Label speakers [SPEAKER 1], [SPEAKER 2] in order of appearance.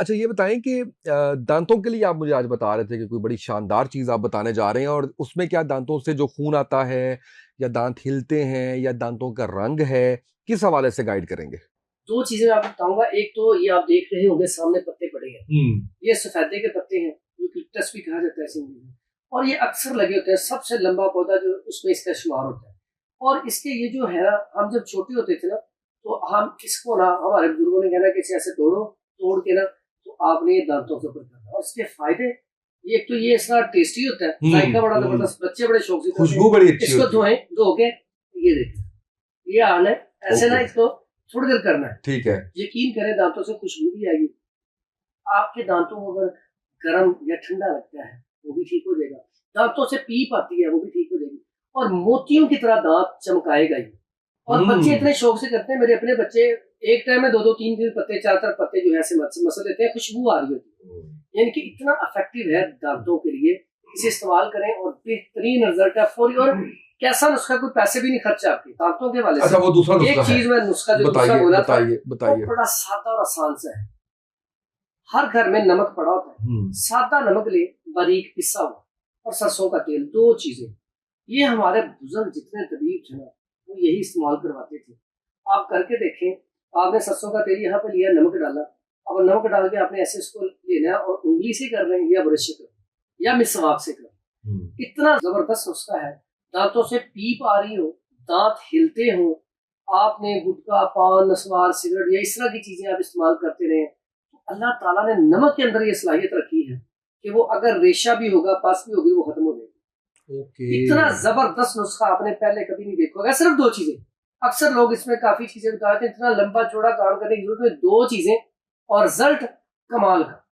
[SPEAKER 1] अच्छा ये बताएँ कि दाँतों के लिए आप मुझे आज बता रहे थे कि कोई बड़ी शानदार चीज़ आप बताने जा रहे हैं और उसमें क्या दाँतों से जो खून आता है या दाँत हिलते हैं या दाँतों का रंग है, किस हवाले से गाइड करेंगे?
[SPEAKER 2] 2 चीज़ें मैं आपको बताऊँगा, एक तो ये आप देख रहे होंगे सामने पत्ते पड़े हैं। ये सफेदे के पत्ते हैं, जो यूकलिप्टस भी कहा जाता है इसे इंग्लिश में, और ये अक्सर लगे होते हैं, सबसे लंबा पौधा जो उसमें इसका शुमार होता है। और इसके ये जो है ना, हम जब छोटे होते थे ना, तो हम इसको ना हमारे बुजुर्गों ने कहना कि इसे ऐसे तोड़ के ना, तो आपने ये दाँतों के ऊपर करना, और इसके फ़ायदे, ये एक तो ये इतना टेस्टी होता है, जायका बड़ा जबरदस्त, बच्चे बड़े शौक से खाते हैं।
[SPEAKER 1] खुशबू बड़ी अच्छी
[SPEAKER 2] इसको
[SPEAKER 1] होती है।
[SPEAKER 2] धोएँ, धो के ये देखिए, ये हाल है। ऐसे ना
[SPEAKER 1] ओके,
[SPEAKER 2] इसको थोड़ी देर करना है।
[SPEAKER 1] ठीक है।
[SPEAKER 2] यकीन करें दांतों से खुशबू भी आएगी। आपके दांतों को अगर गर्म या ठंडा लगता है, वो भी ठीक हो जाएगा। दांतों से पीप आती है, वो भी ठीक हो जाएगी। और मोतियों की तरह दांत चमकाएगा ये। और बच्चे इतने शौक से करते हैं, मेरे अपने बच्चे एक टाइम में 2-2 3-3 पत्ते, 4-4 पत्ते जो है ऐसे मसल देते हैं, खुशबू आ रही होती है। यानी कि इतना इफेक्टिव है दांतों के लिए। इसे इस्तेमाल करें और बेहतरीन रिजल्ट है फौरी। और कैसा नुस्खा, कोई पैसे भी नहीं खर्चा आपके दांतों के हवाले से।
[SPEAKER 1] अच्छा वो दूसरा
[SPEAKER 2] एक
[SPEAKER 1] नुस्खा है।
[SPEAKER 2] चीज मैं नुस्खा जो दूसरा
[SPEAKER 1] बताइए,
[SPEAKER 2] बोला था,
[SPEAKER 1] बताइए,
[SPEAKER 2] वो
[SPEAKER 1] बताइए।
[SPEAKER 2] बड़ा सादा और आसान सा है। हर घर में नमक पड़ा होता है, सादा नमक ले, बारीक पिसा हुआ, और सरसों का तेल, 2 चीजें। ये हमारे बुजुर्ग जितने तबीब थे ना, वो यही इस्तेमाल करवाते थे। आप करके देखें। आपने सरसों का तेल यहाँ पे लिया, नमक डाला, अब नमक डाल के आपने ऐसे इसको लेना है, और उंगली से कर रहे हैं या ब्रश से कर रहे हैं या मिसवाक से कर रहे हैं। इतना जबरदस्त नुस्खा है। दांतों से पीप आ रही हो, दांत हिलते हो, आपने गुटखा, पान, नस्वार, सिगरेट या इस तरह की चीजें आप इस्तेमाल करते रहे, तो अल्लाह ताला ने नमक के अंदर ये सलाहियत रखी है कि वो अगर रेशा भी होगा, पस भी होगी, वो खत्म हो जाएगी।
[SPEAKER 1] ओके।
[SPEAKER 2] इतना जबरदस्त नुस्खा आपने पहले कभी नहीं देखा होगा। सिर्फ 2 चीजें। अक्सर लोग इसमें काफी चीजें बताते हैं, इतना लंबा चौड़ा काम करने की जरूरत है, 2 चीजें और रिजल्ट कमाल का।